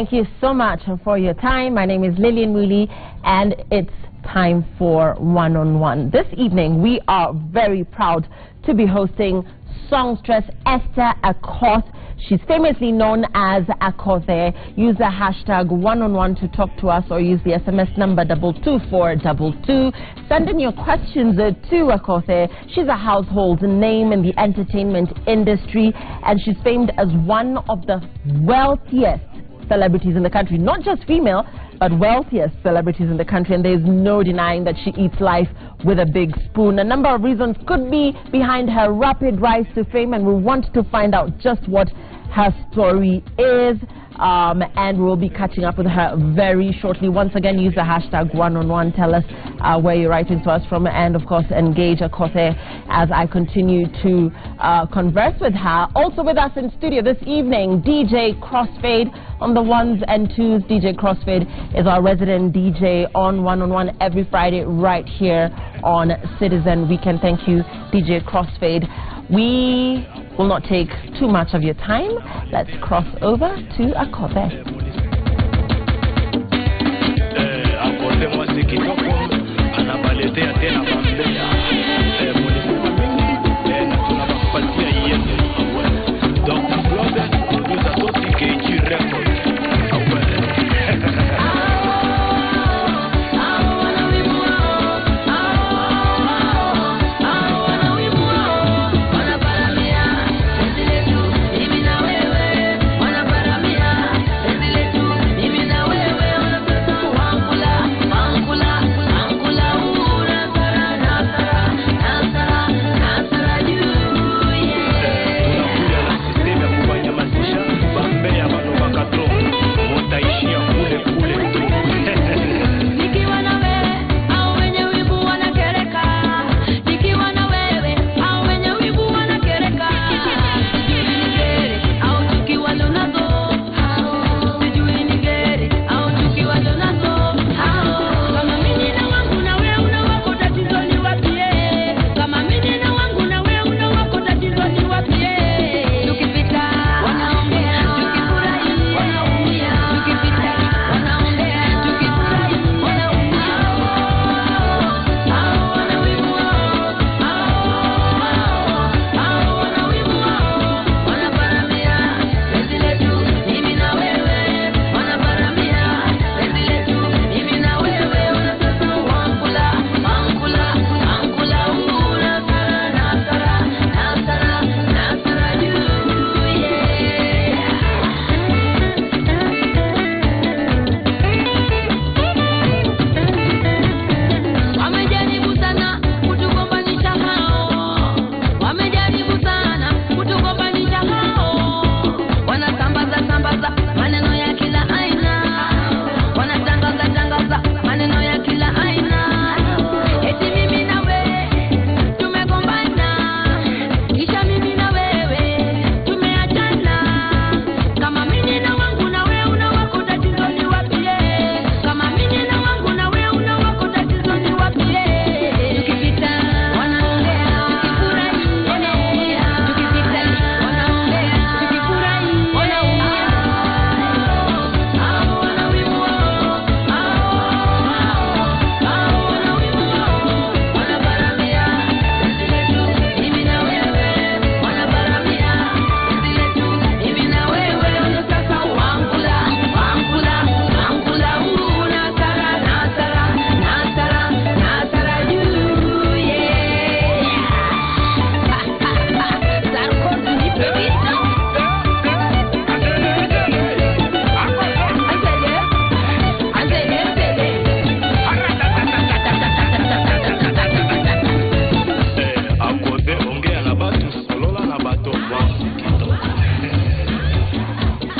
Thank you so much for your time. My name is Lillian Muli, and it's time for One-on-One. This evening, we are very proud to be hosting songstress Esther Akothee. She's famously known as Akothee. Use the hashtag One-on-One to talk to us, or use the SMS number 22422. Send in your questions to Akothee. She's a household name in the entertainment industry, and she's famed as one of the wealthiest celebrities in the country. Not just female, but wealthiest celebrities in the country, and there's no denying that she eats life with a big spoon. A number of reasons could be behind her rapid rise to fame, and we want to find out just what her story is, and we'll be catching up with her very shortly. Once again, use the hashtag One-on-One. Tell us where you're writing to us from, and of course engage Akothee as I continue to converse with her. Also with us in studio this evening, DJ Crossfade on the ones and twos. DJ Crossfade is our resident DJ on One-on-One every Friday right here on Citizen Weekend. Thank you, DJ Crossfade. We will not take too much of your time. Let's cross over to Akothee.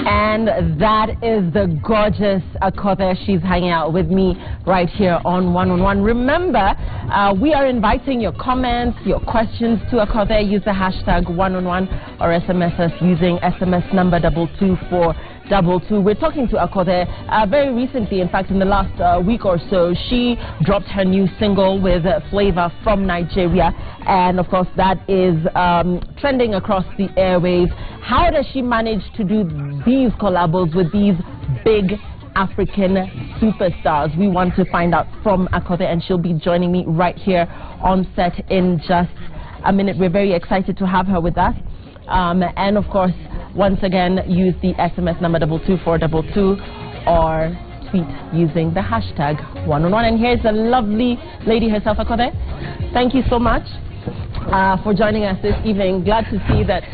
And that is the gorgeous Akothee. She's hanging out with me right here on One-on-One. Remember, we are inviting your comments, your questions to Akothee. Use the hashtag One-on-One or SMS us using SMS number 22422. 422. We're talking to Akothee. Very recently, in fact, in the last week or so, she dropped her new single with Flavor from Nigeria. And, of course, that is trending across the airwaves. How does she manage to do these collabs with these big African superstars? We want to find out from Akothee, and she'll be joining me right here on set in just a minute. We're very excited to have her with us. And, of course, once again, use the SMS number 22422 or tweet using the hashtag #1on1. And here's the lovely lady herself, Akothee. Thank you so much for joining us this evening. Glad to see that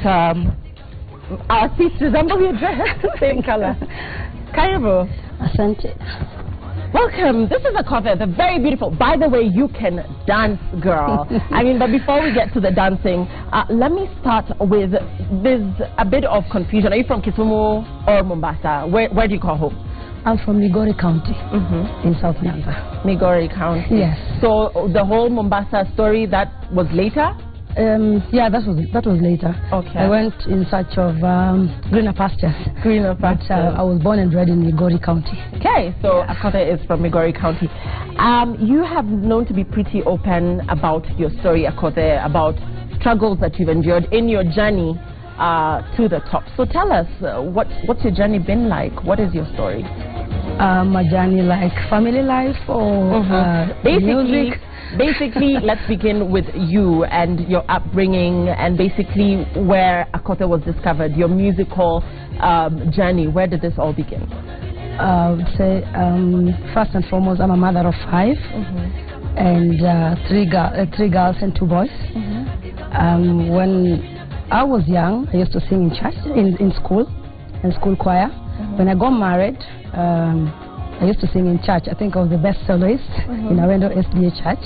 our seats resemble your dress, same color. Karibu. Asante. Welcome. This is Akothee, the very beautiful. By the way, you can dance, girl. I mean, but before we get to the dancing, let me start with, there's a bit of confusion. Are you from Kisumu or Mombasa? Where do you call home? I'm from Migori County in South Nyanza. Migori County. Yes. So the whole Mombasa story, that was later? Yeah, that was later. Okay. I went in search of greener pastures. Greener pastures. But I was born and bred in Migori County. Okay, so Akothee is from Migori County. You have known to be pretty open about your story, Akothee, about struggles that you've endured in your journey to the top. So tell us, what's your journey been like? What is your story? My journey, like family life or music? Basically, let's begin with you and your upbringing, and basically where Akothee was discovered, your musical journey. Where did this all begin? I would say, first and foremost, I'm a mother of 5, and three girls and 2 boys. When I was young, I used to sing in church, in school choir. When I got married, I used to sing in church. I think I was the best soloist in Awendo SDA Church.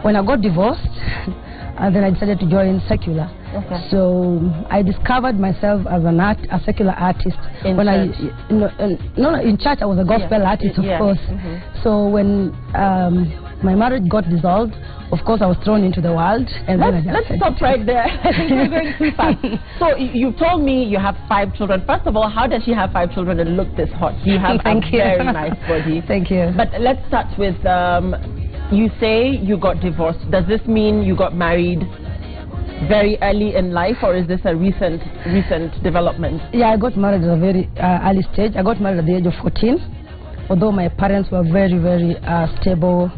When I got divorced, then I decided to join secular. Okay. So I discovered myself as a secular artist. In church? In church I was a gospel artist, of course. So when my marriage got dissolved, of course I was thrown into the world. And let's stop right there. I think you're going too fast. So you told me you have 5 children. First of all, how does she have 5 children and look this hot? You have a very nice body. Thank you. But let's start with, you say you got divorced. Does this mean you got married very early in life, or is this a recent development? Yeah, I got married at a very early stage. I got married at the age of 14, although my parents were very, very stable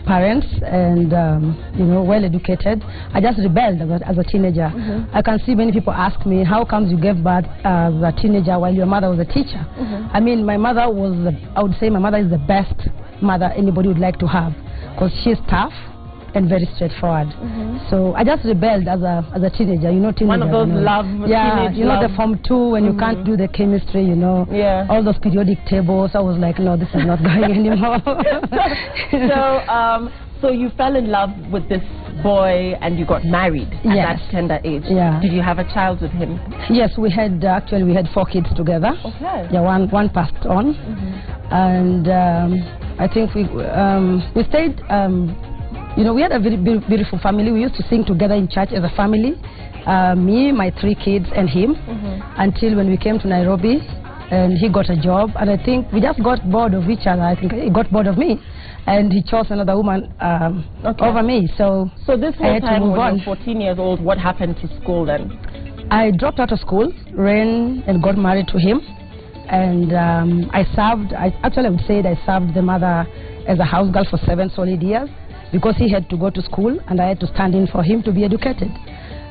parents and well educated. I just rebelled as a teenager. I can see many people ask me, how comes you gave birth as a teenager while your mother was a teacher? I mean, my mother was, I would say my mother is the best mother anybody would like to have, because she's tough and very straightforward. So I just rebelled as a teenager. You know, teenager. One of those teenage you know, the Form 2 when you can't do the chemistry, you know, all those periodic tables. I was like, no, this is not going anymore. So you fell in love with this boy and you got married at that tender age. Did you have a child with him? Yes, we had 4 kids together. Okay. Yeah, one passed on, and I think we stayed. We had a very beautiful family. We used to sing together in church as a family, me, my 3 kids, and him, until when we came to Nairobi, and he got a job, and I think we just got bored of each other. I think he got bored of me, and he chose another woman over me. So this whole time when you were 14 years old, what happened to school then? I dropped out of school, ran and got married to him, and I would say I served the mother as a house girl for 7 solid years, because he had to go to school and I had to stand in for him to be educated.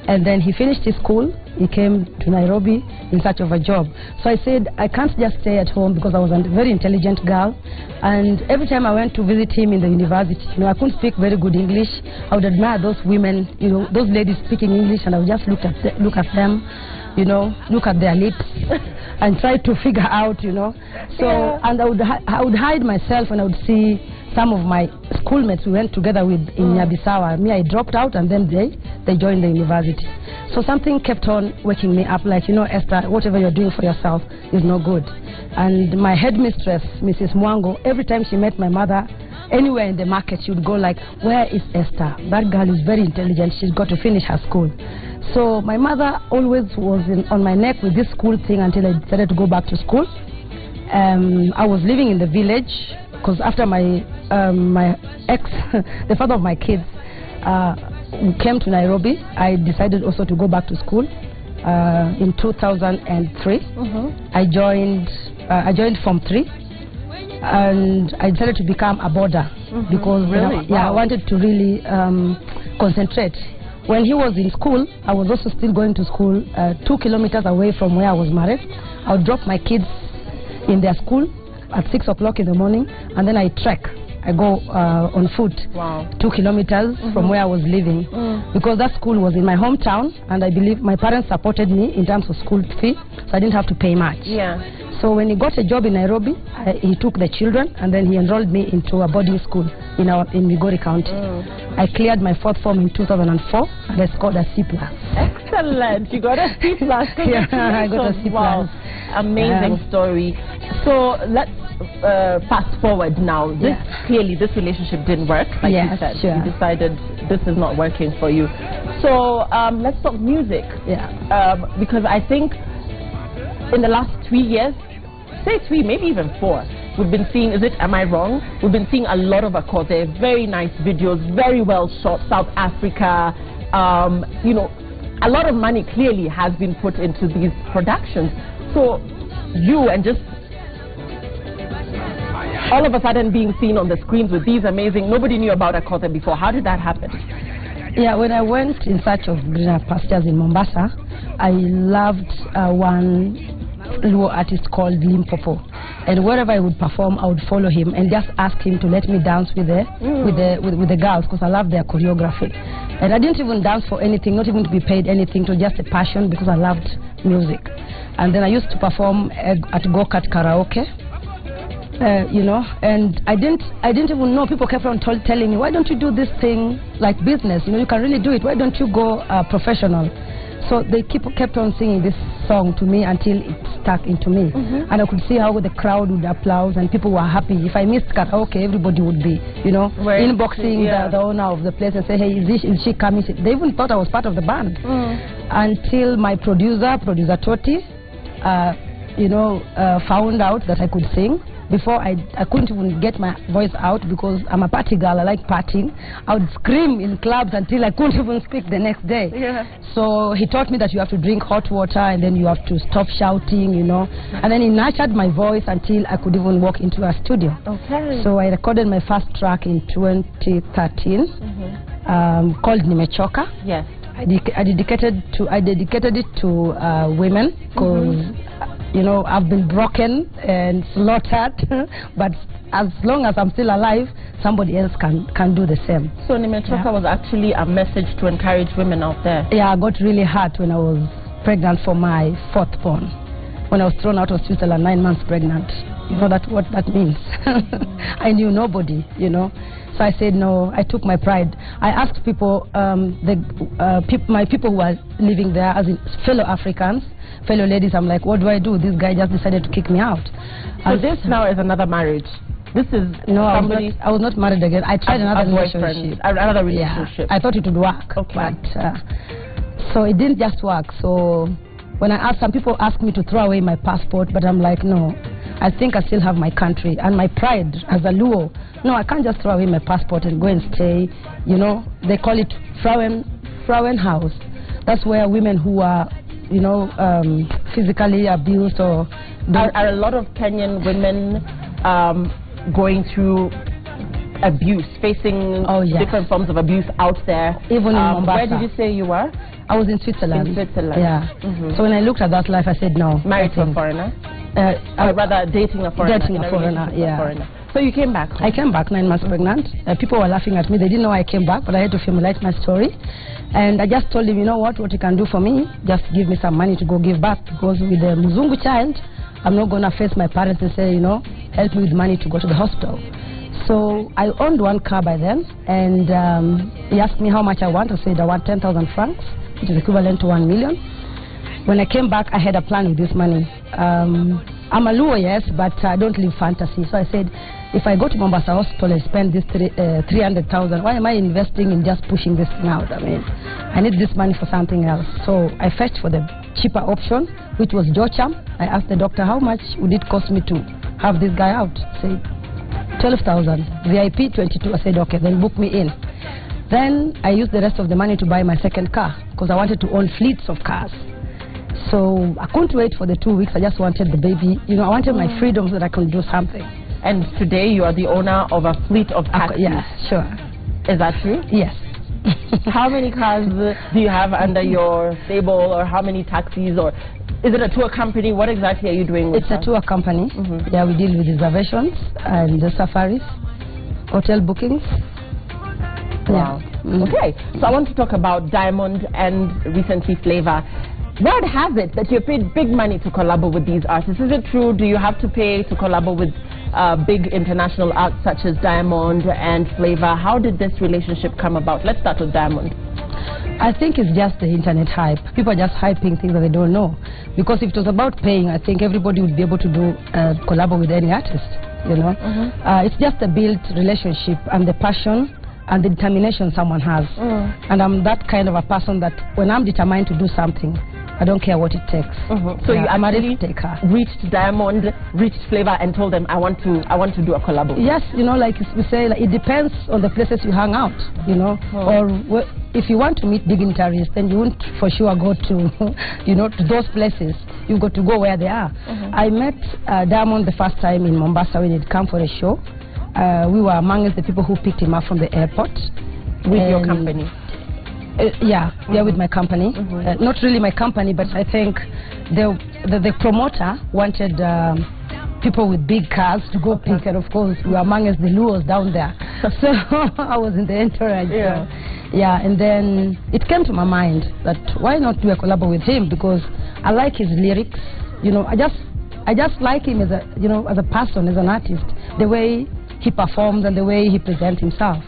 And then he finished his school, he came to Nairobi in search of a job. So I said, I can't just stay at home, because I was a very intelligent girl. And every time I went to visit him in the university, I couldn't speak very good English. I would admire those women, those ladies speaking English, and I would just look at them, look at their lips and try to figure out, So, and I would hide myself, and I would see some of my schoolmates we went together with in Nyabisawa. Me, I dropped out, and then they joined the university. So something kept on waking me up, like, Esther, whatever you're doing for yourself is no good. And my headmistress, Mrs. Mwango, every time she met my mother anywhere in the market, she would go like, where is Esther? That girl is very intelligent. She's got to finish her school. So my mother always was on my neck with this school thing until I decided to go back to school. I was living in the village because after my ex, the father of my kids, came to Nairobi, I decided also to go back to school. In 2003, I joined Form 3, and I decided to become a boarder because I wanted to really concentrate. When he was in school, I was also still going to school 2 kilometers away from where I was married. I would drop my kids in their school at 6 o'clock in the morning, and then I trek. I go on foot 2 kilometers from where I was living because that school was in my hometown, and I believe my parents supported me in terms of school fee, so I didn't have to pay much. So when he got a job in Nairobi, he took the children and then he enrolled me into a boarding school in Migori County. I cleared my 4th form in 2004 and I scored a C+. Excellent. You got a C+. Yeah, I got a C+. Wow. Amazing story. So let's fast forward now. Clearly this relationship didn't work, like you said. You decided this is not working for you. So let's talk music. Because I think in the last 3 years, say 3, maybe even 4, we've been seeing, am I wrong? We've been seeing a lot of Akothee, very nice videos, very well shot, South Africa, you know, a lot of money clearly has been put into these productions. So you and just all of a sudden being seen on the screens with these amazing, nobody knew about Akothee before. How did that happen? Yeah, when I went in search of greener pastures in Mombasa, I loved one Luo artist called Limpopo, and wherever I would perform, I would follow him and just ask him to let me dance with the girls because I love their choreography. And I didn't even dance for anything, not even to be paid anything, to just a passion because I loved music. And then I used to perform at go-kart karaoke. You know, and I didn't even know. People kept on telling me, why don't you do this thing like business? You know, you can really do it. Why don't you go professional? So they kept on singing this song to me until it stuck into me. And I could see how the crowd would applaud and people were happy. If I missed karaoke, everybody would be, you know, inboxing the owner of the place and say, hey, is she coming? They even thought I was part of the band. Until my producer Toti, you know, found out that I could sing. Before I couldn't even get my voice out because I'm a party girl, I like partying. I would scream in clubs until I couldn't even speak the next day. So he taught me that you have to drink hot water and then you have to stop shouting, you know. And then he nurtured my voice until I could even walk into a studio. So I recorded my first track in 2013 called Nimechoka. I dedicated it to women because you know, I've been broken and slaughtered, but as long as I'm still alive, somebody else can do the same. So Nimechoka was actually a message to encourage women out there. Yeah, I got really hurt when I was pregnant for my 4th born. When I was thrown out of Switzerland 9 months pregnant. You know what that means. I knew nobody, you know. So I said no. I took my pride. I asked people, my people who are living there, as in fellow Africans, fellow ladies, I'm like, what do I do? This guy just decided to kick me out. So this now is another marriage. This is somebody... I was not married again. I tried another relationship. Another relationship. I thought it would work. But so it didn't just work. So when I asked, some people asked me to throw away my passport, but I'm like, no. I think I still have my country and my pride as a Luo. No, I can't just throw away my passport and go and stay. You know, they call it Frauenhaus. That's where women who are, you know, physically abused or... Are a lot of Kenyan women going through abuse, facing different forms of abuse out there? Even in Mombasa. Where did you say you were? I was in Switzerland. In Switzerland. Yeah. So when I looked at that life, I said no. Married to a foreigner? Rather dating a foreigner. Dating a foreigner, So you came back? I came back 9 months pregnant. People were laughing at me. They didn't know I came back, but I had to formulate my story. And I just told him, you know what you can do for me, just give me some money to go give back. Because with the Muzungu child, I'm not going to face my parents and say, you know, help me with money to go to the hospital. So I owned one car by then, and he asked me how much I want. I said I want 10,000 francs, which is equivalent to 1 million. When I came back, I had a plan with this money. I'm a Luo, yes, but I don't live fantasy. So I said, if I go to Mombasa Hospital and spend this 300,000, why am I investing in just pushing this thing out? I mean, I need this money for something else. So I fetched for the cheaper option, which was Jocham. I asked the doctor, how much would it cost me to have this guy out? Say 12,000, VIP 22. I said, okay, then book me in. Then I used the rest of the money to buy my second car because I wanted to own fleets of cars. So I couldn't wait for the 2 weeks. I just wanted the baby. You know, I wanted my freedom so that I could do something. And today you are the owner of a fleet of taxis. Yeah, sure. Is that true? Yes. How many cars do you have under your stable, or how many taxis, or is it a tour company? What exactly are you doing with It's a tour company. Yeah, we deal with reservations and the safaris, hotel bookings. Wow. Yeah. Okay, so I want to talk about Diamond and recently Flavor. Word has it that you paid big money to collaborate with these artists. Is it true? Do you have to pay to collaborate with big international acts such as Diamond and Flavor? How did this relationship come about? Let's start with Diamond. I think it's just the internet hype. People are just hyping things that they don't know. Because if it was about paying, I think everybody would be able to do collaborate with any artist. You know, it's just a built relationship and the passion and the determination someone has. And I'm that kind of a person that when I'm determined to do something, I don't care what it takes. So yeah, you I'm a actually risk taker. Reached Diamond, reached Flavor, and told them, I want to do a collab. Yes, you know, like we say, like, it depends on the places you hang out, you know. Or if you want to meet dignitaries, then you won't for sure go to, you know, to those places. You've got to go where they are. I met Diamond the first time in Mombasa when he'd come for a show. We were amongst the people who picked him up from the airport. With your company? Yeah, with my company. Not really my company, but I think the promoter wanted people with big cars to go pick, and of course we were amongst the Luos down there. So I was in the entourage. Yeah. So, yeah, and then it came to my mind that why not do a collab with him, because I like his lyrics. You know, I just like him as a, you know, as a person, as an artist, the way he performs and the way he presents himself.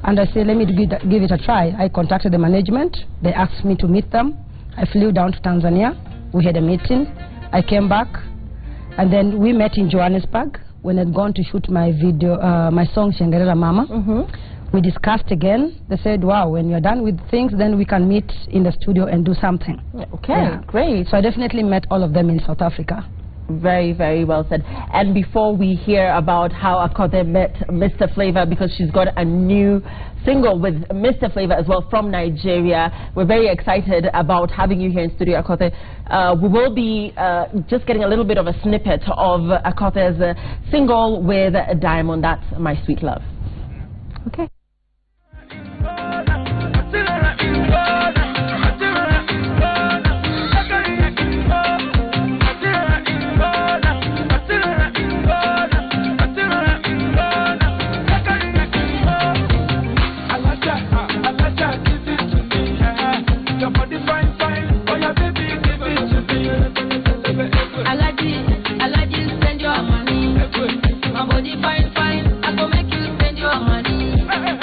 And I said, let me give it a try. I contacted the management. They asked me to meet them. I flew down to Tanzania. We had a meeting. I came back. And then we met in Johannesburg when I'd gone to shoot my video, my song, Shengerera Mama. We discussed again. They said, wow, when you're done with things, then we can meet in the studio and do something. Okay, great. So I definitely met all of them in South Africa. Very, very well said. And before we hear about how Akothee met Mr. Flavor, because she's got a new single with Mr. Flavor as well from Nigeria, we're very excited about having you here in studio, Akothee. We will be just getting a little bit of a snippet of Akothee's single with Diamond, That's My Sweet Love. Okay. Spend your money. My body fine, I go make you spend your money.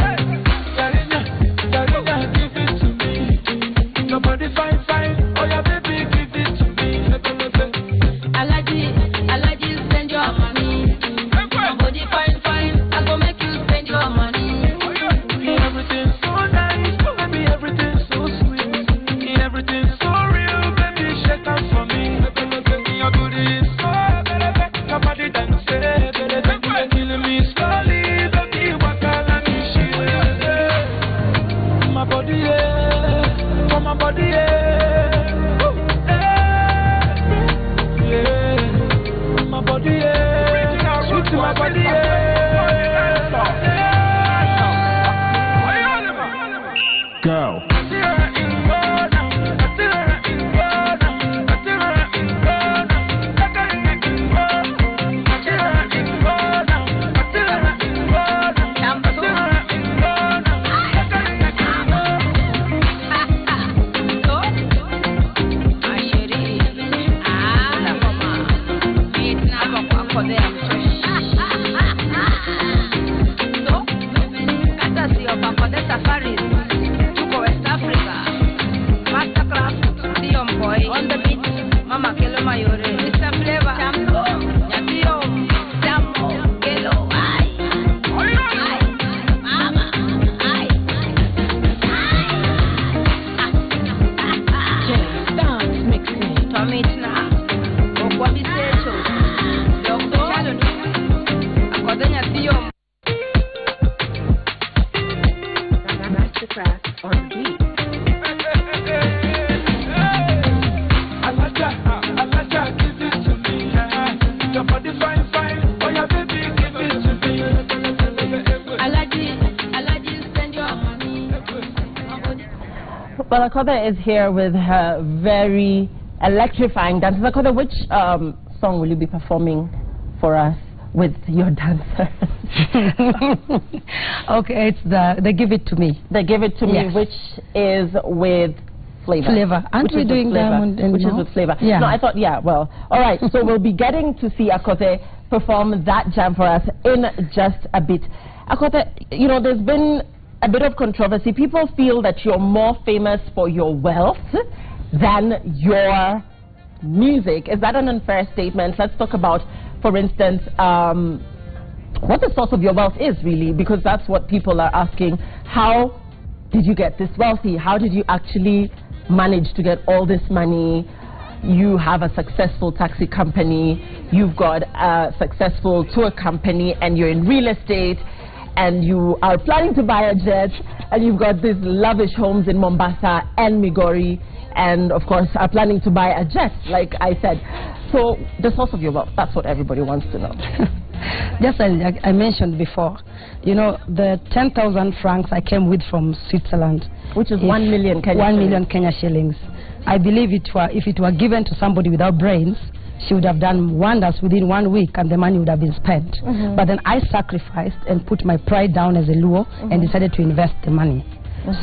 Well, Akothee is here with her very electrifying dances. Akothee, which song will you be performing for us with your dancers? Okay, it's the Give It To Me. The Give It To Me, Yes. which is with Flavor. Aren't we doing Diamond and Which is with Flavor. Yeah. No, I thought, yeah, well, all right. So we'll be getting to see Akothee perform that jam for us in just a bit. Akothee, you know, there's been a bit of controversy. People feel that you're more famous for your wealth than your music. Is that an unfair statement? Let's talk about, for instance, what the source of your wealth is, really, because that's what people are asking. How did you get this wealthy? How did you actually manage to get all this money? You have a successful taxi company, you've got a successful tour company, and you're in real estate, and you are planning to buy a jet, and you've got these lavish homes in Mombasa and Migori, and of course are planning to buy a jet, like I said. So the source of your wealth, that's what everybody wants to know. Just as I mentioned before, you know, the 10,000 francs I came with from Switzerland, which is 1 million Kenya 1 shillings. million Kenya shillings. I believe if it were given to somebody without brains, she would have done wonders within 1 week and the money would have been spent. But then I sacrificed and put my pride down as a Luo and decided to invest the money.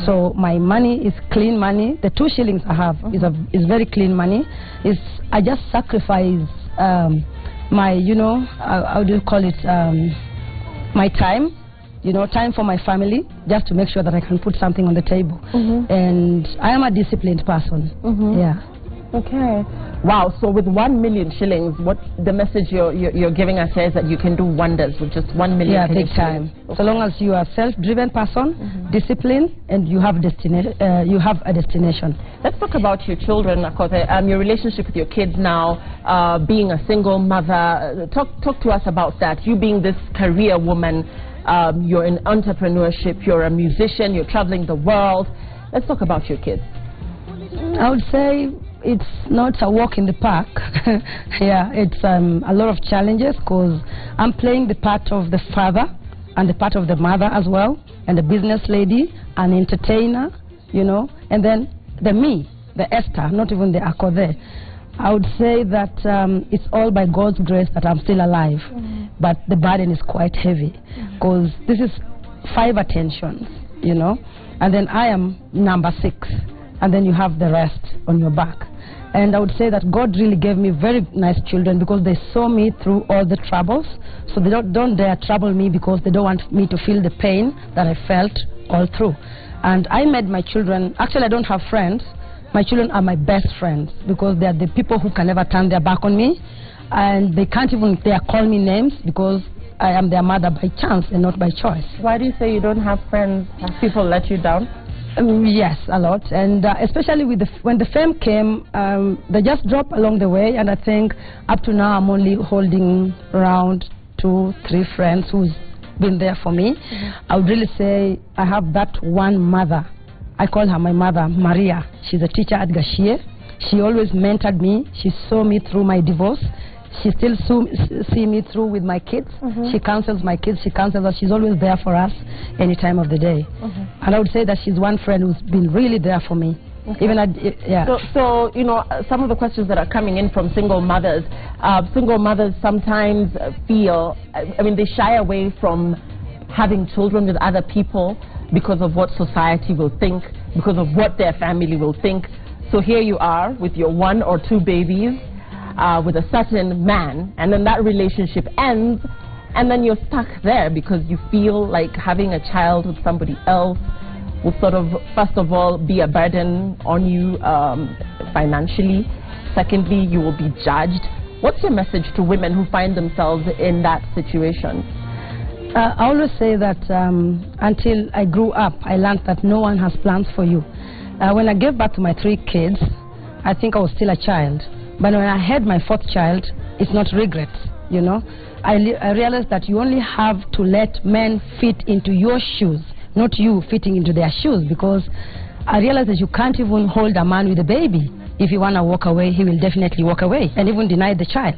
So my money is clean money. The 2 shillings I have is very clean money. I just sacrifice my, you know, how do you call it, my time, you know, time for my family, just to make sure that I can put something on the table. And I am a disciplined person. Yeah. Okay. Wow. So with 1 million shillings, what the message you're giving us here is that you can do wonders with just 1 million. Yeah, big time. Okay. So long as you are a self-driven person, disciplined, and you have a destination. Let's talk about your children, Akothee. Your relationship with your kids now, being a single mother. Talk to us about that. You being this career woman, you're in entrepreneurship, you're a musician, you're traveling the world. Let's talk about your kids. I would say it's not a walk in the park. Yeah, it's a lot of challenges because I'm playing the part of the father and the part of the mother as well, and the business lady, an entertainer, you know, and then the Esther, not even the Akothee. I would say that it's all by God's grace that I'm still alive, but the burden is quite heavy because this is 5 attentions, you know, and then I am number 6. And then you have the rest on your back. And I would say that God really gave me very nice children because they saw me through all the troubles. So they don't dare trouble me because they don't want me to feel the pain that I felt all through. And I made my children, actually I don't have friends. My children are my best friends because they are the people who can never turn their back on me. And they can't even dare call me names because I am their mother by chance and not by choice. Why do you say you don't have friends? Have people let you down? Yes, a lot, and especially with when the fame came, they just dropped along the way, and I think up to now I'm only holding around 2, 3 friends who's been there for me. I would really say I have that one mother. I call her my mother, Maria. She's a teacher at Gashie. She always mentored me. She saw me through my divorce. She still see me through with my kids. She counsels my kids. She counsels us. She's always there for us any time of the day. And I would say that she's one friend who's been really there for me. Even yeah. So, you know, some of the questions that are coming in from single mothers sometimes feel, I mean, they shy away from having children with other people because of what society will think, because of what their family will think. So here you are with your 1 or 2 babies, with a certain man, and then that relationship ends, and then you're stuck there because you feel like having a child with somebody else will sort of, first of all, be a burden on you financially. Secondly, you will be judged. What's your message to women who find themselves in that situation? I always say that until I grew up, I learned that no one has plans for you. When I gave birth to my 3 kids, I think I was still a child. But when I had my 4th child, it's not regrets, you know. I realized that you only have to let men fit into your shoes, not you fitting into their shoes, because I realized that you can't even hold a man with a baby. If you want to walk away, he will definitely walk away and even deny the child.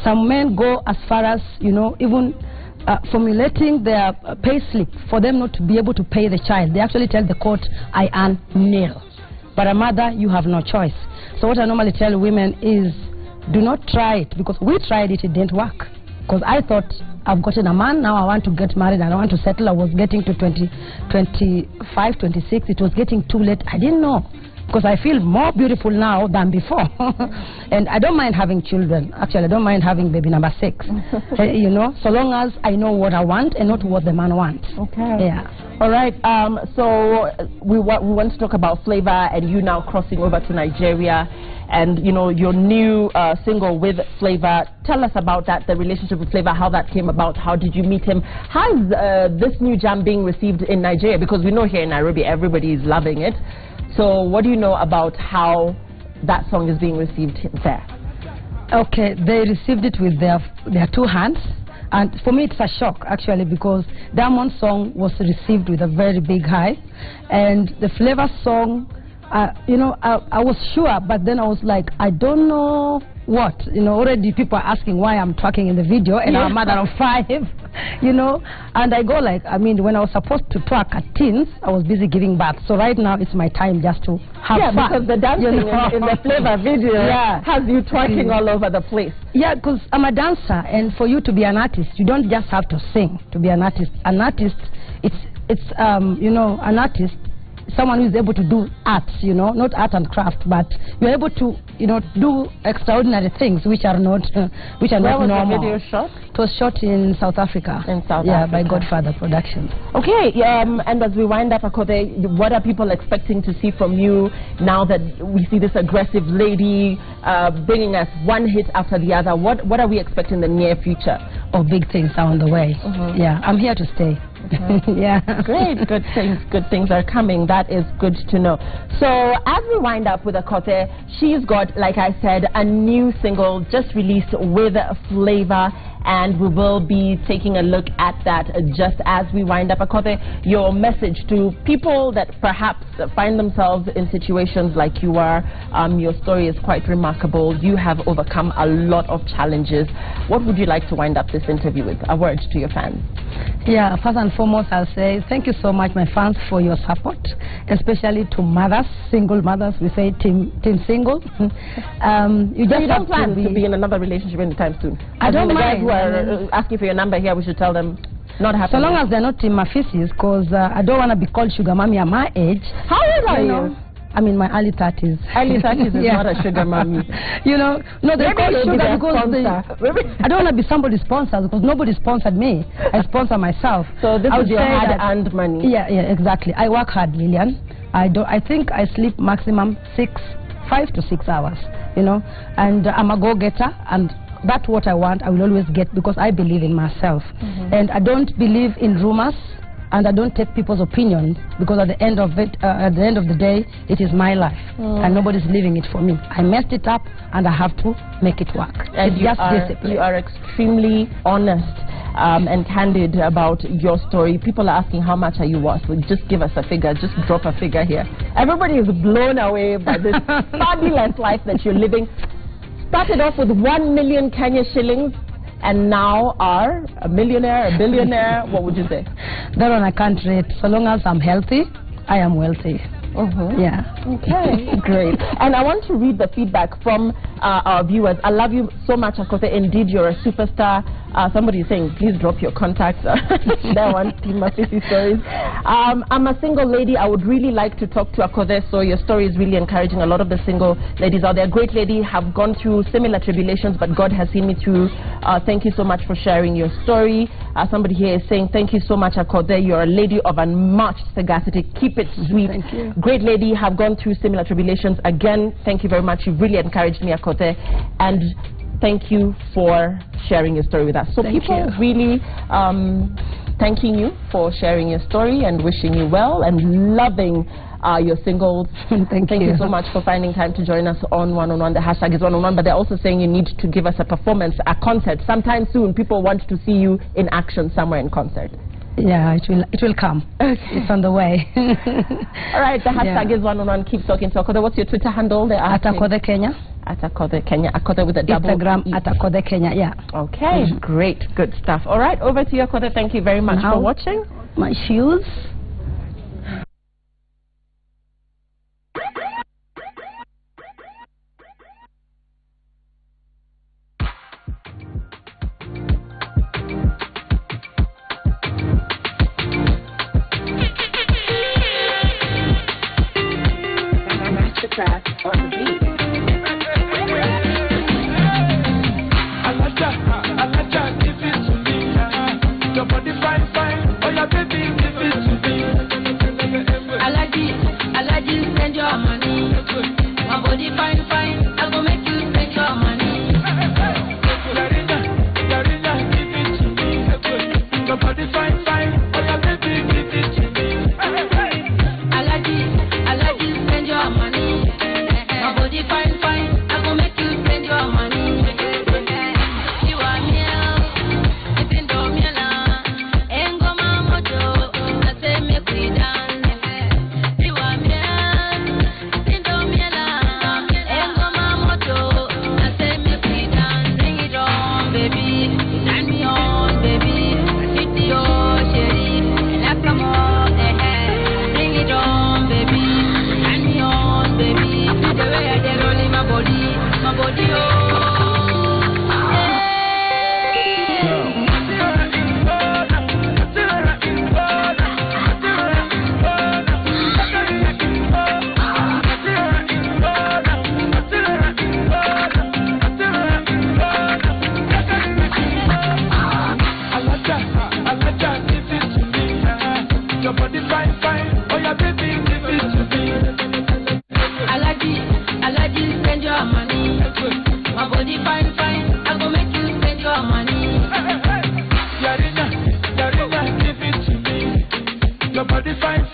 Some men go as far as, you know, even formulating their pay slip for them not to be able to pay the child. They actually tell the court, I earn nil. but a mother, you have no choice. So what I normally tell women is, do not try it, because we tried it, it didn't work. Because I thought, I've gotten a man, now I want to get married and I want to settle. I was getting to 25, 26, it was getting too late. I didn't know, because I feel more beautiful now than before. And I don't mind having children. Actually, I don't mind having baby number 6. You know, so long as I know what I want and not what the man wants. Okay. Yeah. All right. So we want to talk about Flavour and you now crossing over to Nigeria, and you know your new single with Flavour. Tell us about that, the relationship with Flavour, how that came about. How did you meet him? How is this new jam being received in Nigeria? Because we know here in Nairobi everybody is loving it. So what do you know about how that song is being received there? Okay, they received it with their 2 hands. And for me, it's a shock, actually, because Diamond's song was received with a very big hype. And the Flavour song, you know, I was sure, but then I was like, I don't know what. You know, already people are asking why I'm talking in the video, and I'm a mother of 5, you know. And I go like, I mean, when I was supposed to talk at teens, I was busy giving birth. So right now, it's my time just to have fun. Yeah, because the dancing in the Flavour video has you twerking all over the place. Yeah, because I'm a dancer, and for you to be an artist, you don't just have to sing to be an artist. An artist, it's you know, an artist, someone who is able to do arts, you know, not art and craft, but you're able to, you know, do extraordinary things which are not normal. Where was the video shot? It was shot in South Africa. In South Africa. By Godfather Productions. Okay, and as we wind up, Akothee, what are people expecting to see from you now that we see this aggressive lady bringing us one hit after the other? What are we expecting in the near future? Oh, big things are on the way. Yeah, I'm here to stay. Yeah. Great, good things are coming. That is good to know. So as we wind up with Akothee, she's got, like I said, a new single just released with Flavour, and we will be taking a look at that just as we wind up. Akothee, your message to people that perhaps find themselves in situations like you are. Your story is quite remarkable. You have overcome a lot of challenges. What would you like to wind up this interview with? A word to your fans. Yeah, first and foremost, I'll say thank you so much, my fans, for your support, especially to mothers, single mothers. We say team single. You don't plan to be in another relationship anytime soon. I don't mind. The guys who are asking for your number here, we should tell them not happening. So long as they're not in my faces, because I don't want to be called sugar mommy at my age. How old are you? I'm in my early 30s. Early 30s is not a sugar mommy. You know, no, they call sugar because I don't want to be somebody's sponsor, because nobody sponsored me. I sponsor myself. So this is your hard-earned money. Yeah, exactly. I work hard, Lillian. I think I sleep maximum 5 to 6 hours, you know, and I'm a go-getter, and that's what I want. I will always get, because I believe in myself. And I don't believe in rumors, and I don't take people's opinions, because at the end of the day, it is my life, and nobody's living it for me. I messed it up, and I have to make it work. And you are extremely honest and candid about your story. People are asking, how much are you worth? Well, just give us a figure. Just drop a figure here. Everybody is blown away by this fabulous life that you're living. Started off with 1 million Kenya shillings, and now are a millionaire, a billionaire. What would you say? That one I can't rate. So long as I'm healthy, I am wealthy. Yeah. Okay, great. And I want to read the feedback from our viewers. I love you so much, Akothee. Indeed, you're a superstar. Somebody is saying, please drop your contacts. That one, Team Mafisi Stories. I'm a single lady. I would really like to talk to Akothee. So your story is really encouraging a lot of the single ladies out there. Great lady, have gone through similar tribulations, but God has seen me through. Thank you so much for sharing your story. Somebody here is saying, thank you so much, Akothee. You're a lady of unmatched sagacity. Keep it sweet. Thank you. Great lady, have gone through similar tribulations. Again, thank you very much. You've really encouraged me, Akothee. And thank you for sharing your story with us. So people really thanking you for sharing your story and wishing you well and loving your singles. Thank you so much for finding time to join us on One on One. The hashtag is One on One, but they're also saying you need to give us a performance, a concert. Sometime soon, people want to see you in action somewhere in concert. Yeah, it will come. It's on the way. All right, the hashtag is One on One. Keep talking to Akothee. What's your Twitter handle? At Akothee Kenya. At Akothee Kenya. Akothee with a double Instagram E. at Akothee Kenya. Yeah. Okay, great, good stuff. All right, over to you, Akothee. Thank you very much for watching. My shoes. Your body fine,